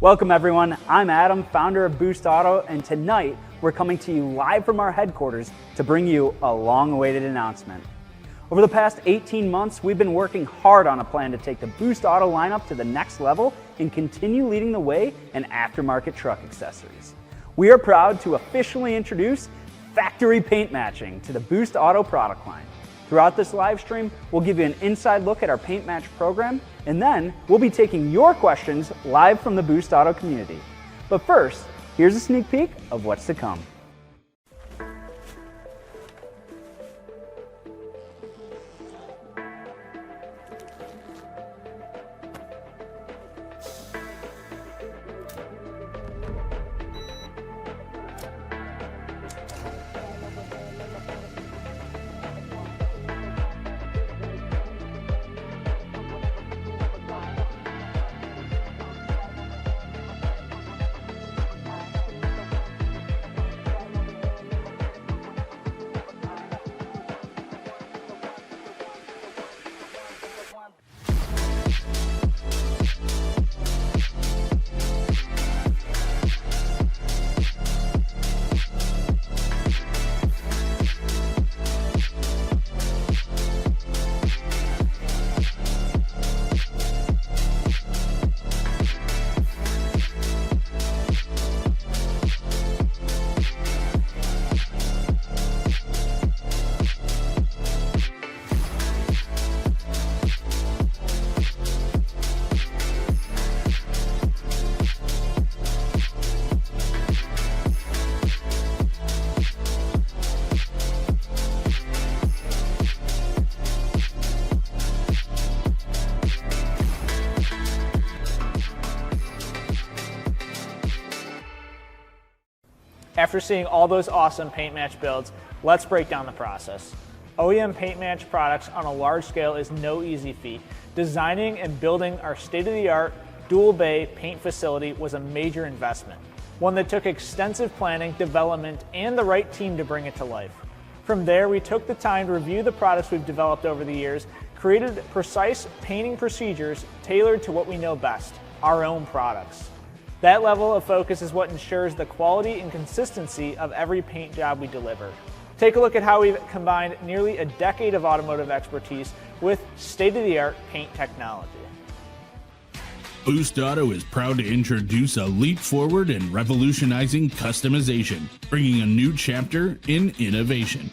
Welcome everyone, I'm Adam, founder of Boost Auto, and tonight we're coming to you live from our headquarters to bring you a long-awaited announcement. Over the past 18 months, we've been working hard on a plan to take the Boost Auto lineup to the next level and continue leading the way in aftermarket truck accessories. We are proud to officially introduce factory paint matching to the Boost Auto product line. Throughout this live stream, we'll give you an inside look at our paint match program, and then we'll be taking your questions live from the Boost Auto community. But first, here's a sneak peek of what's to come. After seeing all those awesome paint match builds, let's break down the process. OEM paint match products on a large scale is no easy feat. Designing and building our state-of-the-art dual bay paint facility was a major investment, one that took extensive planning, development, and the right team to bring it to life. From there, we took the time to review the products we've developed over the years, created precise painting procedures tailored to what we know best, our own products. That level of focus is what ensures the quality and consistency of every paint job we deliver. Take a look at how we've combined nearly a decade of automotive expertise with state-of-the-art paint technology. Boost Auto is proud to introduce a leap forward in revolutionizing customization, bringing a new chapter in innovation.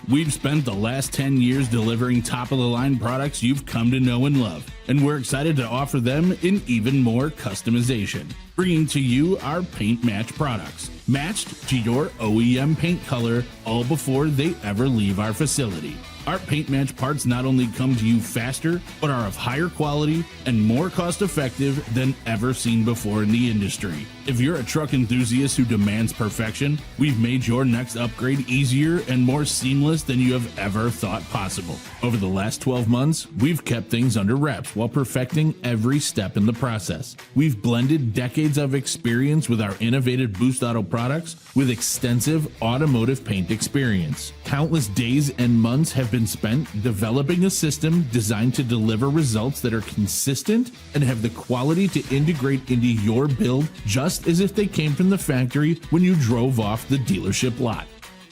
We've spent the last 10 years delivering top-of-the-line products you've come to know and love, and we're excited to offer them in even more customization, bringing to you our paint match products, matched to your OEM paint color, all before they ever leave our facility. Our paint match parts not only come to you faster, but are of higher quality and more cost-effective than ever seen before in the industry. If you're a truck enthusiast who demands perfection, we've made your next upgrade easier and more seamless than you have ever thought possible. Over the last 12 months, we've kept things under wraps while perfecting every step in the process. We've blended decades of experience with our innovative Boost Auto products with extensive automotive paint experience. Countless days and months have been spent developing a system designed to deliver results that are consistent and have the quality to integrate into your build just as if they came from the factory when you drove off the dealership lot.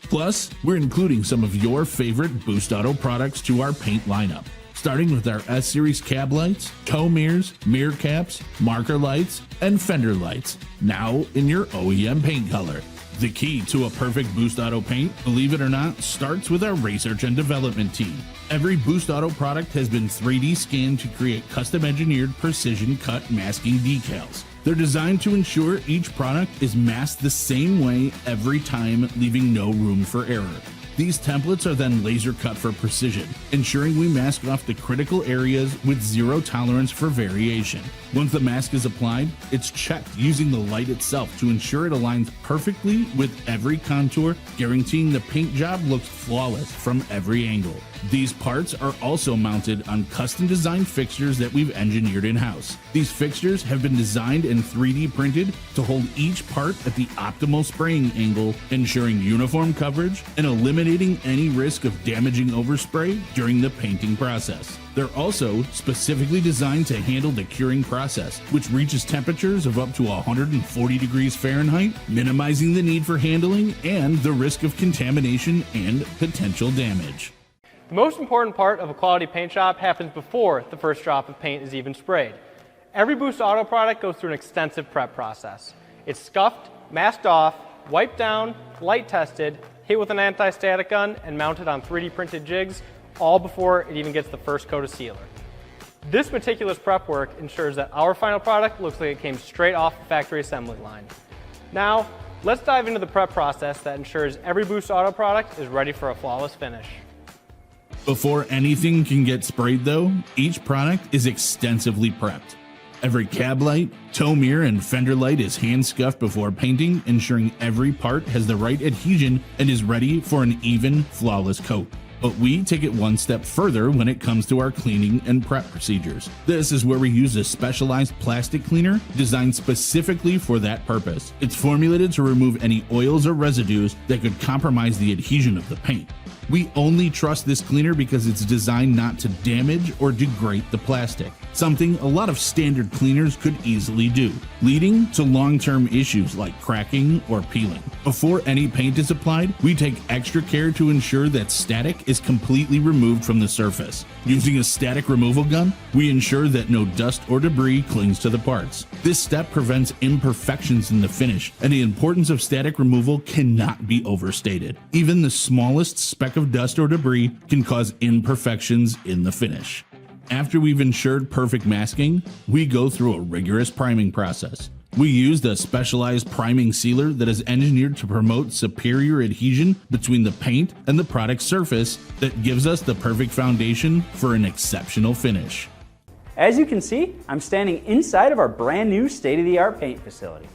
Plus, we're including some of your favorite Boost Auto products to our paint lineup, starting with our S-Series cab lights, tow mirrors, mirror caps, marker lights, and fender lights, now in your OEM paint color. The key to a perfect Boost Auto paint, believe it or not, starts with our research and development team. Every Boost Auto product has been 3D scanned to create custom-engineered precision-cut masking decals. They're designed to ensure each product is masked the same way every time, leaving no room for error. These templates are then laser cut for precision, ensuring we mask off the critical areas with zero tolerance for variation. Once the mask is applied, it's checked using the light itself to ensure it aligns perfectly with every contour, guaranteeing the paint job looks flawless from every angle. These parts are also mounted on custom designed fixtures that we've engineered in-house. These fixtures have been designed and 3D printed to hold each part at the optimal spraying angle, ensuring uniform coverage and eliminating eliminating any risk of damaging overspray during the painting process. They're also specifically designed to handle the curing process, which reaches temperatures of up to 140 degrees Fahrenheit, minimizing the need for handling and the risk of contamination and potential damage. The most important part of a quality paint job happens before the first drop of paint is even sprayed. Every Boost Auto product goes through an extensive prep process. It's scuffed, masked off, wiped down, light tested, hit with an anti-static gun, and mounted on 3D printed jigs, all before it even gets the first coat of sealer. This meticulous prep work ensures that our final product looks like it came straight off the factory assembly line. Now, let's dive into the prep process that ensures every Boost Auto product is ready for a flawless finish. Before anything can get sprayed though, each product is extensively prepped. Every cab light, tow mirror, and fender light is hand scuffed before painting, ensuring every part has the right adhesion and is ready for an even, flawless coat. But we take it one step further when it comes to our cleaning and prep procedures. This is where we use a specialized plastic cleaner designed specifically for that purpose. It's formulated to remove any oils or residues that could compromise the adhesion of the paint. We only trust this cleaner because it's designed not to damage or degrade the plastic, something a lot of standard cleaners could easily do, leading to long-term issues like cracking or peeling. Before any paint is applied, we take extra care to ensure that static is completely removed from the surface. Using a static removal gun, we ensure that no dust or debris clings to the parts. This step prevents imperfections in the finish, and the importance of static removal cannot be overstated. Even the smallest speck of dust or debris can cause imperfections in the finish. After we've ensured perfect masking, we go through a rigorous priming process. We used a specialized priming sealer that is engineered to promote superior adhesion between the paint and the product surface that gives us the perfect foundation for an exceptional finish. As you can see, I'm standing inside of our brand new state-of-the-art paint facility.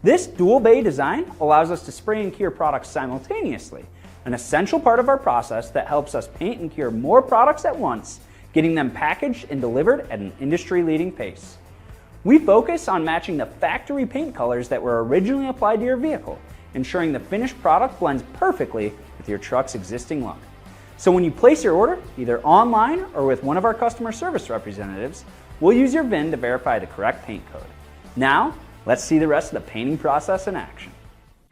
This dual bay design allows us to spray and cure products simultaneously, an essential part of our process that helps us paint and cure more products at once, getting them packaged and delivered at an industry-leading pace. We focus on matching the factory paint colors that were originally applied to your vehicle, ensuring the finished product blends perfectly with your truck's existing look. So when you place your order, either online or with one of our customer service representatives, we'll use your VIN to verify the correct paint code. Now, let's see the rest of the painting process in action.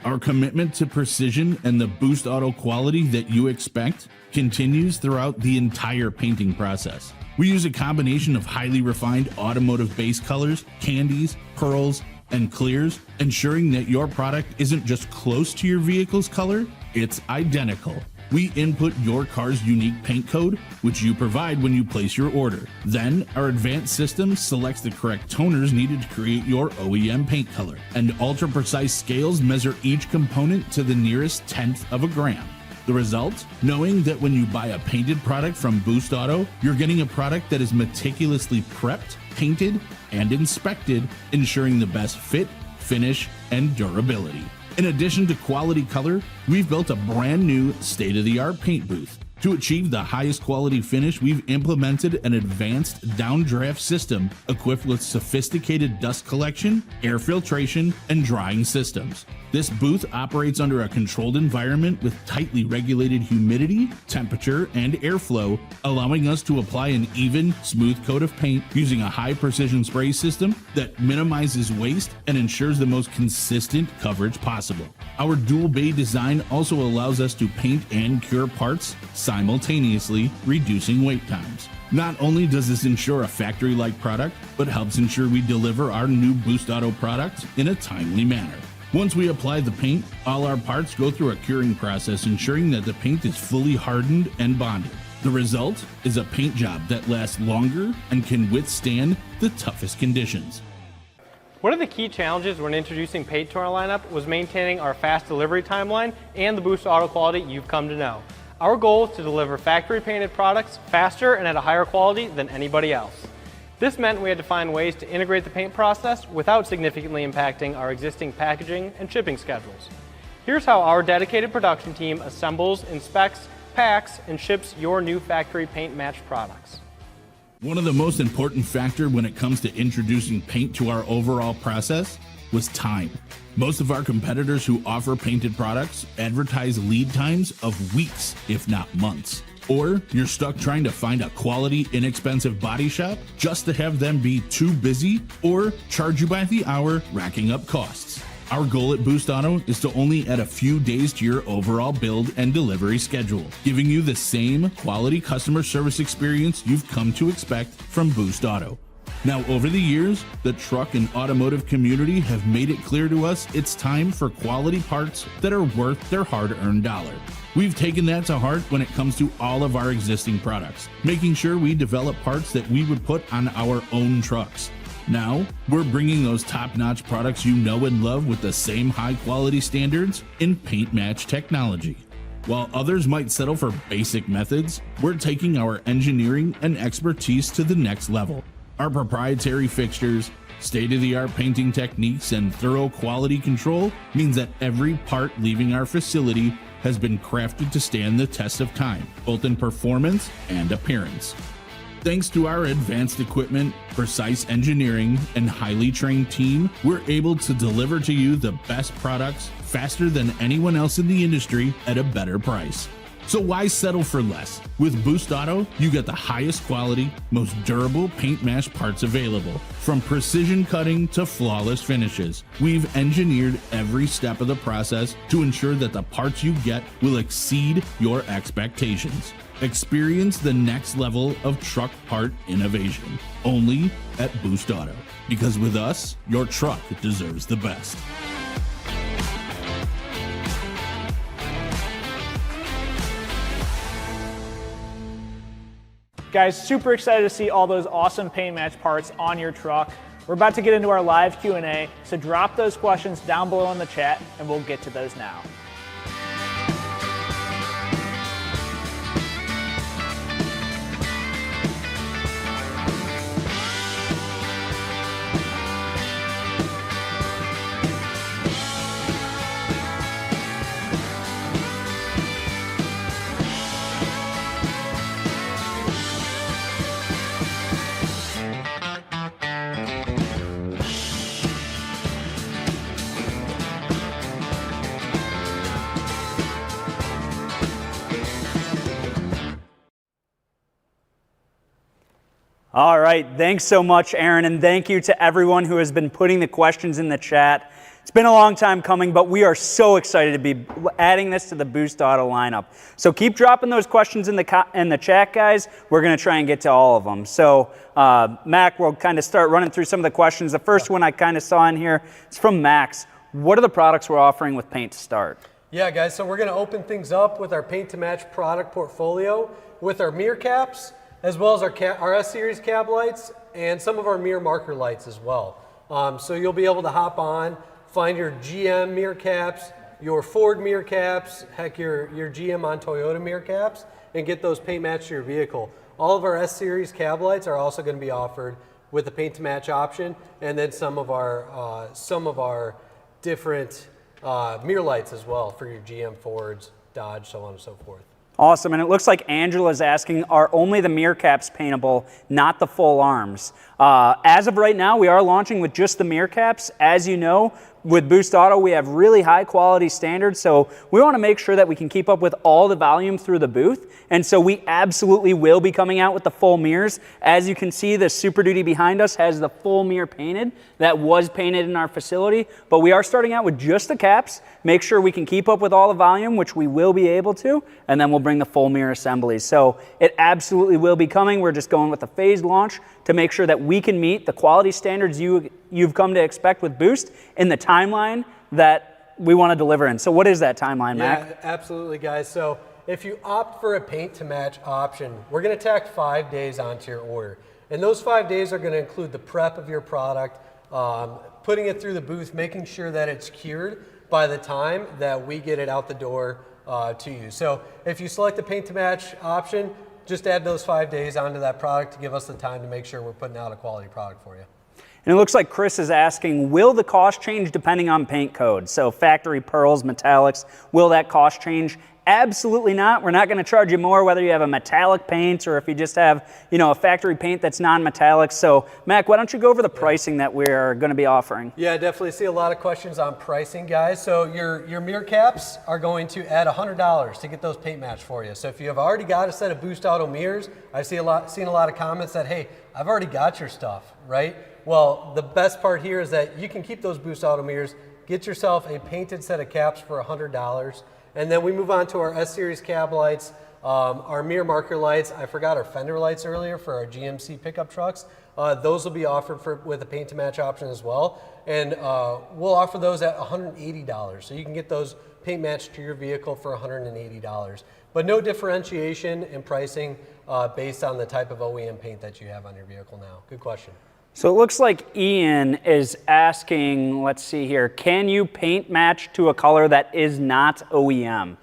Our commitment to precision and the Boost Auto quality that you expect continues throughout the entire painting process. We use a combination of highly refined automotive base colors, candies, pearls, and clears, ensuring that your product isn't just close to your vehicle's color, it's identical. We input your car's unique paint code, which you provide when you place your order. Then, our advanced system selects the correct toners needed to create your OEM paint color, and ultra-precise scales measure each component to the nearest tenth of a gram. The result? Knowing that when you buy a painted product from Boost Auto, you're getting a product that is meticulously prepped, painted, and inspected, ensuring the best fit, finish, and durability. In addition to quality color, we've built a brand new state-of-the-art paint booth. To achieve the highest quality finish, we've implemented an advanced downdraft system equipped with sophisticated dust collection, air filtration, and drying systems. This booth operates under a controlled environment with tightly regulated humidity, temperature, and airflow, allowing us to apply an even, smooth coat of paint using a high-precision spray system that minimizes waste and ensures the most consistent coverage possible. Our dual bay design also allows us to paint and cure parts simultaneously, reducing wait times. Not only does this ensure a factory-like product, but helps ensure we deliver our new Boost Auto product in a timely manner. Once we apply the paint, all our parts go through a curing process, ensuring that the paint is fully hardened and bonded. The result is a paint job that lasts longer and can withstand the toughest conditions. One of the key challenges when introducing paint to our lineup was maintaining our fast delivery timeline and the Boost Auto quality you've come to know. Our goal is to deliver factory painted products faster and at a higher quality than anybody else. This meant we had to find ways to integrate the paint process without significantly impacting our existing packaging and shipping schedules. Here's how our dedicated production team assembles, inspects, packs, and ships your new factory paint matched products. One of the most important factors when it comes to introducing paint to our overall process was time. Most of our competitors who offer painted products advertise lead times of weeks, if not months. Or you're stuck trying to find a quality, inexpensive body shop just to have them be too busy or charge you by the hour, racking up costs. Our goal at Boost Auto is to only add a few days to your overall build and delivery schedule, giving you the same quality customer service experience you've come to expect from Boost Auto. Now, over the years, the truck and automotive community have made it clear to us it's time for quality parts that are worth their hard-earned dollar. We've taken that to heart when it comes to all of our existing products, making sure we develop parts that we would put on our own trucks. Now, we're bringing those top-notch products you know and love with the same high-quality standards in paint match technology. While others might settle for basic methods, we're taking our engineering and expertise to the next level. Our proprietary fixtures, state-of-the-art painting techniques, and thorough quality control means that every part leaving our facility has been crafted to stand the test of time, both in performance and appearance. Thanks to our advanced equipment, precise engineering, and highly trained team, we're able to deliver to you the best products faster than anyone else in the industry at a better price. So why settle for less? With Boost Auto, you get the highest quality, most durable paint match parts available. From precision cutting to flawless finishes, we've engineered every step of the process to ensure that the parts you get will exceed your expectations. Experience the next level of truck part innovation, only at Boost Auto. Because with us, your truck deserves the best. Guys, super excited to see all those awesome paint match parts on your truck. We're about to get into our live Q&A, so drop those questions down below in the chat and we'll get to those now. All right, thanks so much, Aaron, and thank you to everyone who has been putting the questions in the chat. It's been a long time coming, but we are so excited to be adding this to the Boost Auto lineup. So keep dropping those questions in the chat, guys. We're going to try and get to all of them. So, Mac, we'll kind of start running through some of the questions. The first one I kind of saw in here is from Max. What are the products we're offering with paint to start? Yeah, guys, so we're going to open things up with our paint to match product portfolio with our mirror caps, as well as our S-Series cab lights and some of our mirror marker lights as well. So you'll be able to hop on, find your GM mirror caps, your Ford mirror caps, heck, your GM on Toyota mirror caps, and get those paint matched to your vehicle. All of our S-Series cab lights are also going to be offered with the paint to match option, and then some of our different mirror lights as well for your GM, Fords, Dodge, so on and so forth. Awesome, and it looks like Angela's asking, are only the mirror caps paintable, not the full arms? As of right now, we are launching with just the mirror caps. As you know, with Boost Auto, we have really high quality standards, so we want to make sure that we can keep up with all the volume through the booth, and so we absolutely will be coming out with the full mirrors. As you can see, the Super Duty behind us has the full mirror painted. That was painted in our facility, but we are starting out with just the caps. Make sure we can keep up with all the volume, which we will be able to, and then we'll bring the full mirror assemblies. So it absolutely will be coming. We're just going with a phased launch to make sure that we can meet the quality standards you've come to expect with Boost in the timeline that we want to deliver in. So what is that timeline, Mac? Yeah, absolutely, guys. So if you opt for a paint to match option, we're going to tack 5 days onto your order. And those 5 days are going to include the prep of your product, putting it through the booth, making sure that it's cured by the time that we get it out the door to you. So if you select the paint to match option, just add those 5 days onto that product to give us the time to make sure we're putting out a quality product for you. And it looks like Chris is asking, will the cost change depending on paint code? So factory pearls, metallics, will that cost change? Absolutely not. We're not going to charge you more whether you have a metallic paint or if you just have, a factory paint that's non-metallic. So, Mac, why don't you go over the pricing that we're going to be offering? Yeah, I definitely see a lot of questions on pricing, guys. So your mirror caps are going to add $100 to get those paint matched for you. So if you have already got a set of Boost Auto mirrors, I've seen a lot of comments that, hey, I've already got your stuff, right? Well, the best part here is that you can keep those Boost Auto mirrors, get yourself a painted set of caps for $100. And then we move on to our S-Series cab lights, our mirror marker lights. I forgot our fender lights earlier for our GMC pickup trucks. Those will be offered with a paint to match option as well. And we'll offer those at $180. So you can get those paint matched to your vehicle for $180. But no differentiation in pricing based on the type of OEM paint that you have on your vehicle now. Good question. So it looks like Ian is asking, let's see here, can you paint match to a color that is not OEM?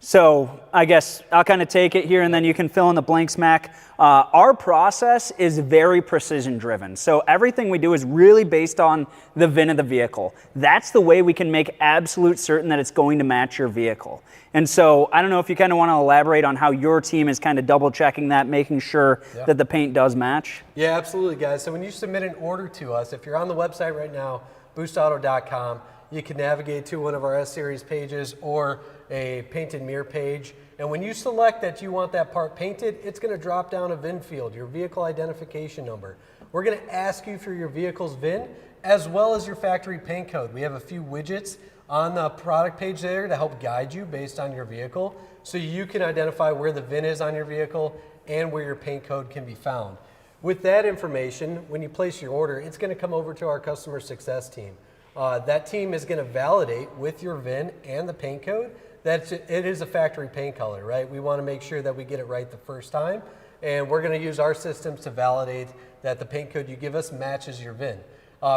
So I guess I'll kind of take it here and then you can fill in the blanks, Mac. Our process is very precision driven. So everything we do is really based on the VIN of the vehicle. That's the way we can make absolute certain that it's going to match your vehicle. And so I don't know if you kind of want to elaborate on how your team is kind of double checking that, making sure that the paint does match. Yeah, absolutely, guys. So when you submit an order to us, if you're on the website right now, boostauto.com, you can navigate to one of our S-Series pages or a painted mirror page. And when you select that you want that part painted, it's going to drop down a VIN field, your vehicle identification number. We're going to ask you for your vehicle's VIN as well as your factory paint code. We have a few widgets on the product page there to help guide you based on your vehicle so you can identify where the VIN is on your vehicle and where your paint code can be found. With that information, when you place your order, it's going to come over to our customer success team. That team is going to validate with your VIN and the paint code that it is a factory paint color, right? We want to make sure that we get it right the first time, and we're going to use our systems to validate that the paint code you give us matches your VIN.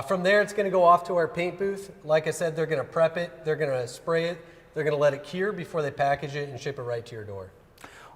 From there, it's going to go off to our paint booth. Like I said, they're going to prep it, they're going to spray it, they're going to let it cure before they package it and ship it right to your door.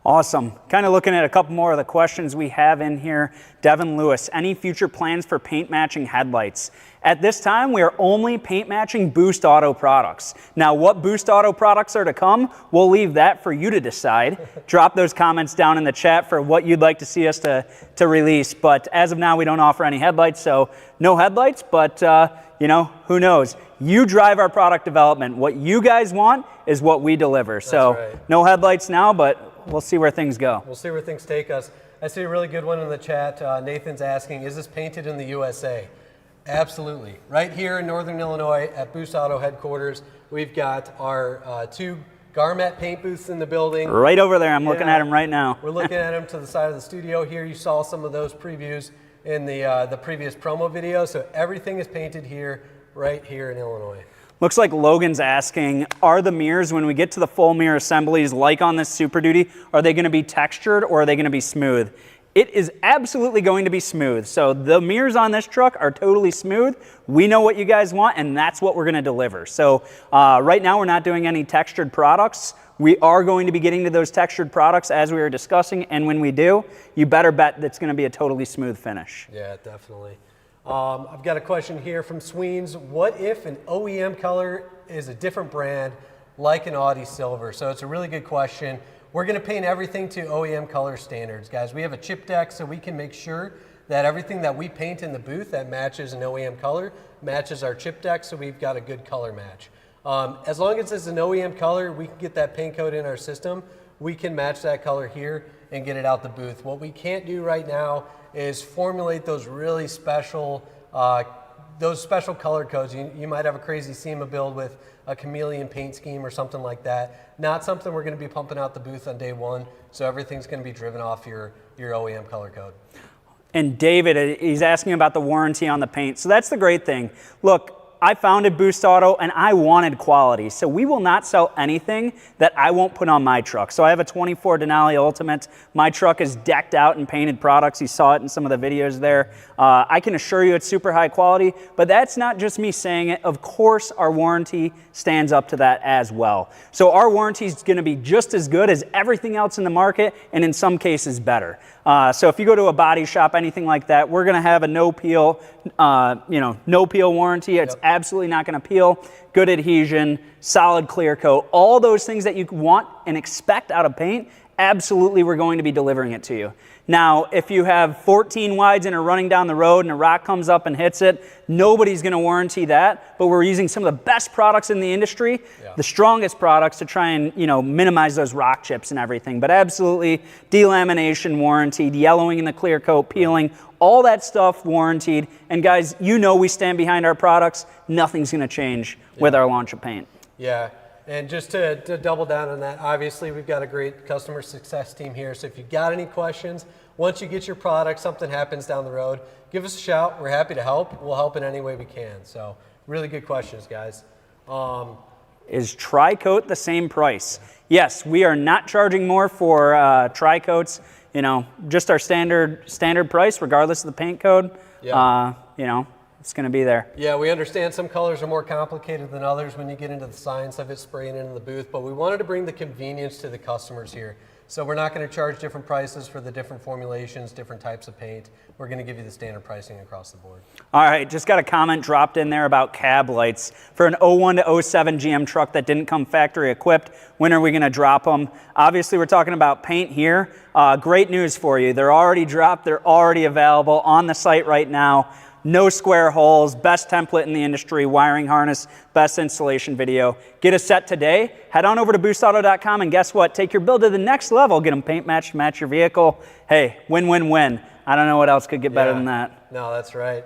Awesome. Kind of looking at a couple more of the questions we have in here. Devin Lewis, any future plans for paint matching headlights? At this time, we are only paint matching Boost Auto products. Now, what Boost Auto products are to come, we'll leave that for you to decide. Drop those comments down in the chat for what you'd like to see us to release. But as of now, we don't offer any headlights, so no headlights, but who knows? You drive our product development. What you guys want is what we deliver. So right. No headlights now, but we'll see where things go. We'll see where things take us. I see a really good one in the chat. Nathan's asking, is this painted in the USA? Absolutely. Right here in Northern Illinois at Boost Auto headquarters, we've got our two Garmet paint booths in the building. Right over there. I'm looking at them right now. We're looking at them to the side of the studio here. You saw some of those previews in the previous promo video. So everything is painted here, right here in Illinois. Looks like Logan's asking, are the mirrors, when we get to the full mirror assemblies, like on this Super Duty, are they going to be textured or are they going to be smooth? It is absolutely going to be smooth. So the mirrors on this truck are totally smooth. We know what you guys want, and that's what we're going to deliver. So right now we're not doing any textured products. We are going to be getting to those textured products as we were discussing, and when we do, you better bet that's going to be a totally smooth finish. Yeah, definitely. I've got a question here from Sweens. What if an OEM color is a different brand, like an Audi Silver? So it's a really good question. We're going to paint everything to OEM color standards, guys. We have a chip deck so we can make sure that everything that we paint in the booth that matches an OEM color matches our chip deck, so we've got a good color match. As long as it's an OEM color, we can get that paint code in our system. We can match that color here and get it out the booth. What we can't do right now is formulate those really special color codes. You might have a crazy SEMA build with a chameleon paint scheme or something like that. Not something we're going to be pumping out the booth on day one, so everything's going to be driven off your OEM color code. And David, he's asking about the warranty on the paint. So that's the great thing. Look, I founded Boost Auto and I wanted quality. So we will not sell anything that I won't put on my truck. So I have a 24 Denali Ultimate. My truck is decked out in painted products. You saw it in some of the videos there. I can assure you it's super high quality, but that's not just me saying it. Of course, our warranty stands up to that as well. So our warranty is going to be just as good as everything else in the market, and in some cases better. So if you go to a body shop, anything like that, we're going to have a no peel warranty. It's absolutely not going to peel, good adhesion, solid clear coat, all those things that you want and expect out of paint, absolutely we're going to be delivering it to you. Now, if you have 14 wides and are running down the road and a rock comes up and hits it, nobody's going to warranty that, but we're using some of the best products in the industry, the strongest products to try and, minimize those rock chips and everything. But absolutely, delamination warranted, yellowing in the clear coat, peeling, all that stuff warranted. And guys, we stand behind our products. Nothing's going to change with our launch of paint. Yeah. And just to double down on that, obviously we've got a great customer success team here. So if you've got any questions, once you get your product, something happens down the road, give us a shout. We're happy to help. We'll help in any way we can. So really good questions, guys. Is Tri-Coat the same price? Yes, we are not charging more for Tri-Coats. Just our standard price, regardless of the paint code. Yeah. It's going to be there. Yeah, we understand some colors are more complicated than others when you get into the science of it, spraying it in the booth, but we wanted to bring the convenience to the customers here. So we're not going to charge different prices for the different formulations, different types of paint. We're going to give you the standard pricing across the board. All right, just got a comment dropped in there about cab lights. For an 01 to 07 GM truck that didn't come factory equipped, when are we going to drop them? Obviously, we're talking about paint here. Great news for you. They're already dropped. They're already available on the site right now. No square holes, best template in the industry, wiring harness, best installation video. Get a set today. Head on over to boostauto.com and guess what? Take your build to the next level. Get them paint matched to match your vehicle. Hey, win, win, win. I don't know what else could get better than that. No, that's right.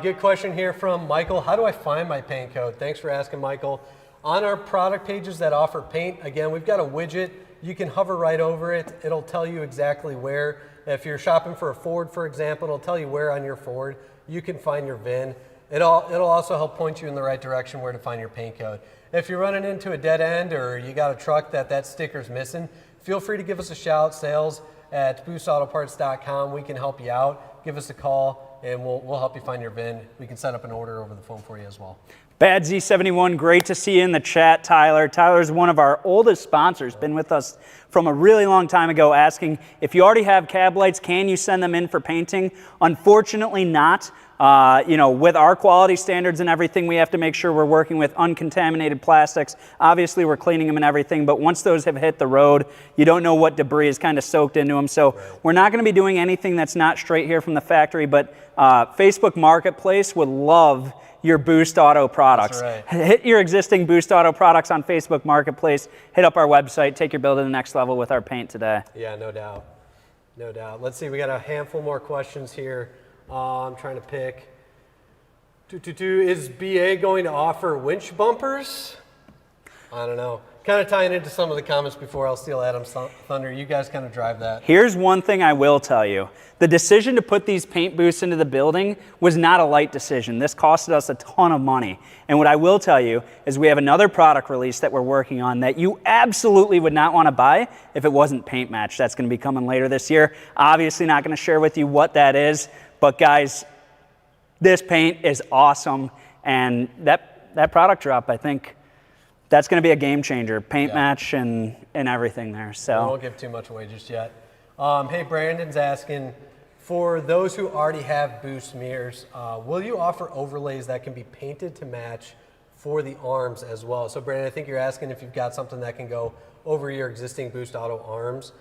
Good question here from Michael. How do I find my paint code? Thanks for asking, Michael. On our product pages that offer paint, again, we've got a widget. You can hover right over it. It'll tell you exactly where. If you're shopping for a Ford, for example, it'll tell you where on your Ford you can find your VIN. It'll also help point you in the right direction where to find your paint code. If you're running into a dead end or you got a truck that sticker's missing, feel free to give us a shout, sales@boostautoparts.com. We can help you out. Give us a call and we'll help you find your VIN. We can set up an order over the phone for you as well. Bad Z71, great to see you in the chat, Tyler. Tyler's one of our oldest sponsors, been with us from a really long time ago, asking if you already have cab lights, can you send them in for painting? Unfortunately not. With our quality standards and everything, we have to make sure we're working with uncontaminated plastics. Obviously, we're cleaning them and everything, but once those have hit the road, you don't know what debris is kind of soaked into them. So we're not going to be doing anything that's not straight here from the factory, but Facebook Marketplace would love your Boost Auto products. That's right. Hit your existing Boost Auto products on Facebook Marketplace, hit up our website, take your build to the next level with our paint today. Yeah, no doubt. No doubt. Let's see, we got a handful more questions here. I'm trying to pick. Is BA going to offer winch bumpers? I don't know. Kind of tying into some of the comments before, I'll steal Adam's thunder. You guys kind of drive that. Here's one thing I will tell you. The decision to put these paint booths into the building was not a light decision. This costed us a ton of money. And what I will tell you is we have another product release that we're working on that you absolutely would not want to buy if it wasn't paint match. That's going to be coming later this year. Obviously not going to share with you what that is, but guys, this paint is awesome. And that product drop, I think, that's going to be a game changer. Paint match and everything there. So we won't give too much away just yet. Hey, Brandon's asking, for those who already have Boost mirrors, will you offer overlays that can be painted to match for the arms as well? So Brandon, I think you're asking if you've got something that can go over your existing Boost Auto arms.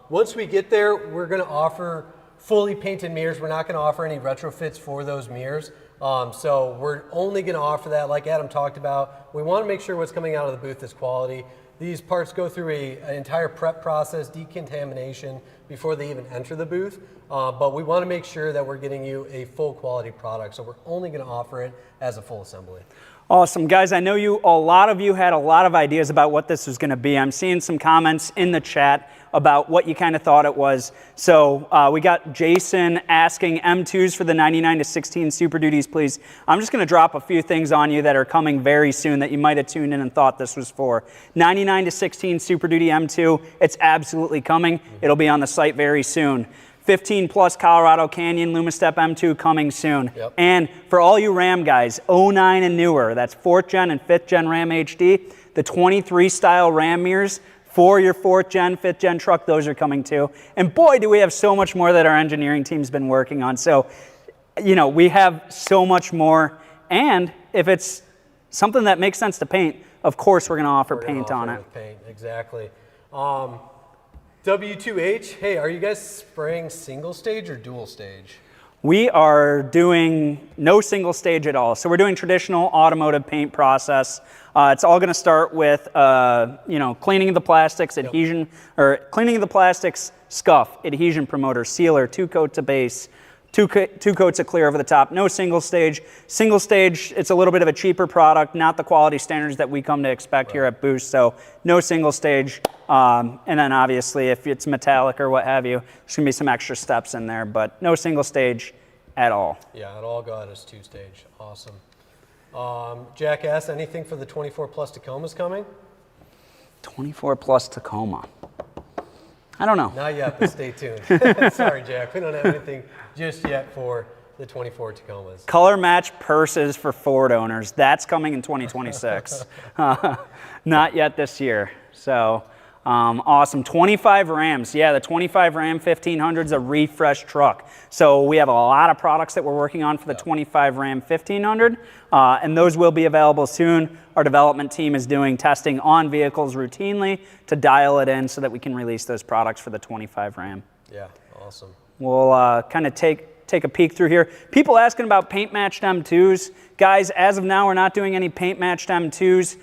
Once we get there, we're going to offer fully painted mirrors. We're not going to offer any retrofits for those mirrors. So we're only going to offer that, like Adam talked about. We want to make sure what's coming out of the booth is quality. These parts go through an entire prep process, decontamination, before they even enter the booth. But we want to make sure that we're getting you a full quality product. So we're only going to offer it as a full assembly. Awesome. Guys, I know a lot of you had a lot of ideas about what this was going to be. I'm seeing some comments in the chat about what you kind of thought it was. So we got Jason asking M2s for the 99 to 16 Super Duties, please. I'm just going to drop a few things on you that are coming very soon that you might have tuned in and thought this was for. 99 to 16 Super Duty M2, it's absolutely coming. It'll be on the site very soon. 15 plus Colorado Canyon Lumistep M2 coming soon. Yep. And for all you Ram guys, 09 and newer, that's 4th gen and 5th gen Ram HD, the 23 style Ram mirrors for your 4th gen, 5th gen truck, those are coming too. And boy, do we have so much more that our engineering team's been working on. So, we have so much more. And if it's something that makes sense to paint, of course we're going to offer paint on it. With paint, exactly. W2H, hey, are you guys spraying single stage or dual stage? We are doing no single stage at all. So we're doing traditional automotive paint process. It's all going to start with, cleaning of the plastics, adhesion, or cleaning of the plastics, scuff, adhesion promoter, sealer, 2 coats of base, two coats of clear over the top. No single stage. Single stage, it's a little bit of a cheaper product, not the quality standards that we come to expect here at Boost. So no single stage. And then obviously if it's metallic or what have you, there's gonna be some extra steps in there, but no single stage at all. Yeah, it all got us 2-stage. Awesome. Jack asked, anything for the 24 plus Tacomas coming? 24 plus Tacoma. I don't know. Not yet, but stay tuned. Sorry, Jack. We don't have anything just yet for the 24 Tacomas. Color match purses for Ford owners. That's coming in 2026. Not yet this year. So awesome. 25 Rams. Yeah, the 25 Ram 1500 is a refresh truck. So we have a lot of products that we're working on for the 25 Ram 1500, and those will be available soon. Our development team is doing testing on vehicles routinely to dial it in so that we can release those products for the 25 Ram. Yeah, awesome. We'll kind of take a peek through here. People asking about paint matched M2s. Guys, as of now, we're not doing any paint matched M2s.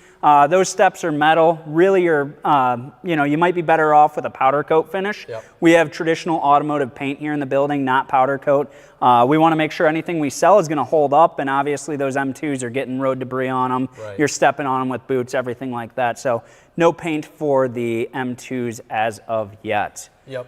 Those steps are metal. Really, you might be better off with a powder coat finish. Yep. We have traditional automotive paint here in the building, not powder coat. We want to make sure anything we sell is going to hold up, and obviously those M2s are getting road debris on them. Right. You're stepping on them with boots, everything like that. So no paint for the M2s as of yet. Yep.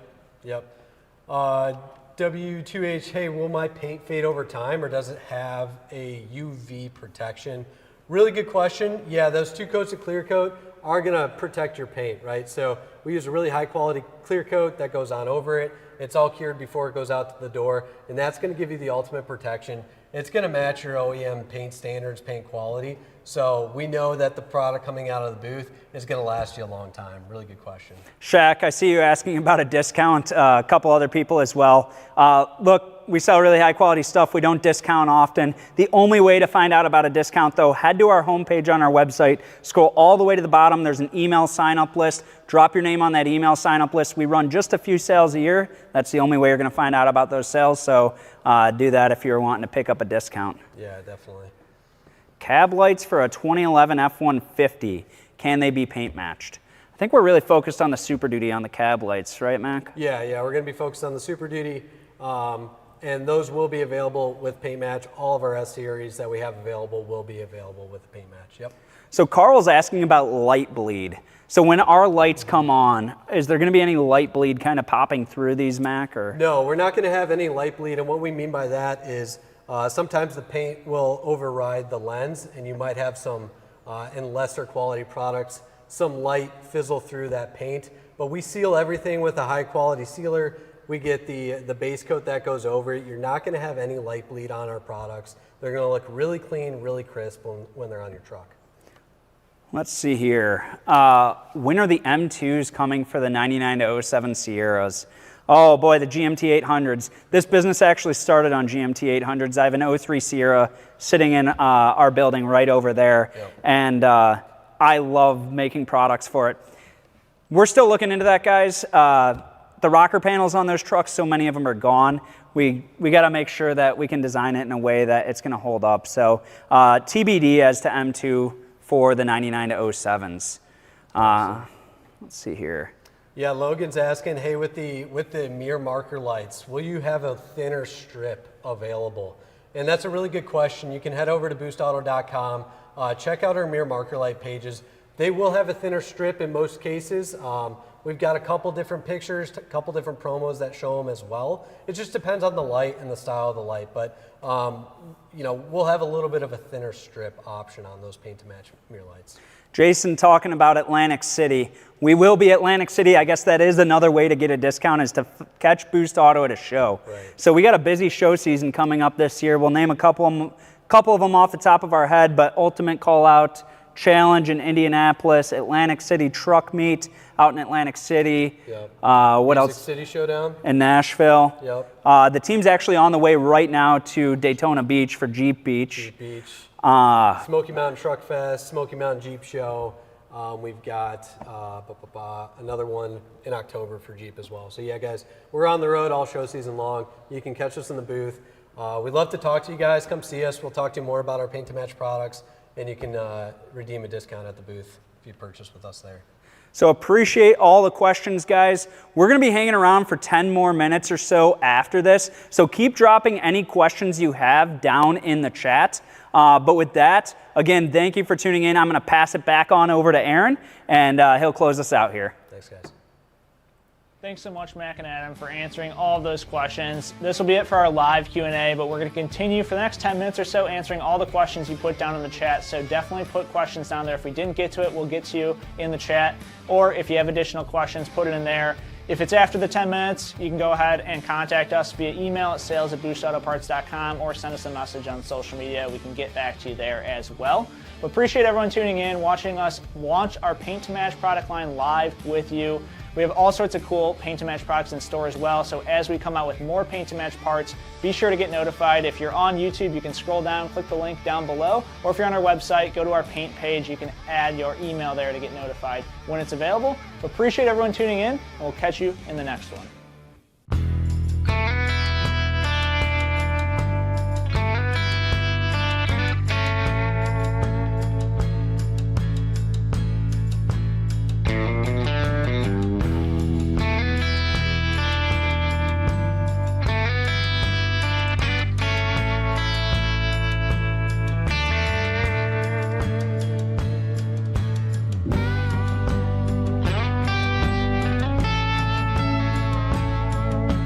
W2H, hey, will my paint fade over time or does it have a UV protection? Really good question. Yeah, those 2 coats of clear coat are going to protect your paint, right? So we use a really high quality clear coat that goes on over it. It's all cured before it goes out to the door, and that's going to give you the ultimate protection. It's going to match your OEM paint standards, paint quality. So we know that the product coming out of the booth is going to last you a long time. Really good question. Shaq, I see you asking about a discount. A couple other people as well. Look, we sell really high quality stuff. We don't discount often. The only way to find out about a discount, though, head to our homepage on our website, scroll all the way to the bottom. There's an email sign-up list. Drop your name on that email sign-up list. We run just a few sales a year. That's the only way you're going to find out about those sales. So do that if you're wanting to pick up a discount. Yeah, definitely. Cab lights for a 2011 F-150. Can they be paint matched? I think we're really focused on the Super Duty on the cab lights, right, Mac? Yeah, we're going to be focused on the Super Duty. And those will be available with paint match. All of our S-Series that we have available will be available with the paint match. Yep. So Carl's asking about light bleed. So when our lights come on, is there going to be any light bleed kind of popping through these, Mac? Or? No, we're not going to have any light bleed. And what we mean by that is sometimes the paint will override the lens, and you might have some, in lesser quality products, some light fizzle through that paint. But we seal everything with a high quality sealer. We get the base coat that goes over it. You're not going to have any light bleed on our products. They're going to look really clean, really crisp when they're on your truck. Let's see here. When are the M2s coming for the 99 to 07 Sierras? Oh boy, the GMT 800s. This business actually started on GMT 800s. I have an 03 Sierra sitting in our building right over there. Yep. And I love making products for it. We're still looking into that, guys. The rocker panels on those trucks, so many of them are gone. We got to make sure that we can design it in a way that it's going to hold up. So TBD as to M2 for the 99 to 07s. Let's see here. Yeah, Logan's asking, hey, with the mirror marker lights, will you have a thinner strip available? And that's a really good question. You can head over to boostauto.com, check out our mirror marker light pages. They will have a thinner strip in most cases. We've got a couple different pictures, a couple different promos that show them as well. It just depends on the light and the style of the light, but we'll have a little bit of a thinner strip option on those paint to match mirror lights. Jason talking about Atlantic City. We will be Atlantic City. I guess that is another way to get a discount is to catch Boost Auto at a show. Right. So we got a busy show season coming up this year. We'll name a couple of them off the top of our head, but Ultimate Call Out Challenge in Indianapolis, Atlantic City Truck Meet out in Atlantic City. Yep. What else? City Showdown. In Nashville. Yep. The team's actually on the way right now to Daytona Beach for Jeep Beach. Smoky Mountain Truck Fest, Smoky Mountain Jeep Show. We've got another one in October for Jeep as well. So yeah, guys, we're on the road all show season long. You can catch us in the booth. We'd love to talk to you guys. Come see us. We'll talk to you more about our paint to match products, and you can redeem a discount at the booth if you purchase with us there. So appreciate all the questions, guys. We're going to be hanging around for 10 more minutes or so after this. So keep dropping any questions you have down in the chat. But with that, again, thank you for tuning in. I'm going to pass it back on over to Aaron, and he'll close us out here. Thanks, guys. Thanks so much, Mac and Adam, for answering all of those questions. This will be it for our live Q&A, but we're going to continue for the next 10 minutes or so answering all the questions you put down in the chat. So definitely put questions down there. If we didn't get to it, we'll get to you in the chat. Or if you have additional questions, put it in there. If it's after the 10 minutes, you can go ahead and contact us via email at sales@boostautoparts.com or send us a message on social media. We can get back to you there as well. But appreciate everyone tuning in, watching us launch our Paint to Match product line live with you. We have all sorts of cool paint to match products in store as well. So as we come out with more paint to match parts, be sure to get notified. If you're on YouTube, you can scroll down, click the link down below, or if you're on our website, go to our paint page. You can add your email there to get notified when it's available. Appreciate everyone tuning in, and we'll catch you in the next one.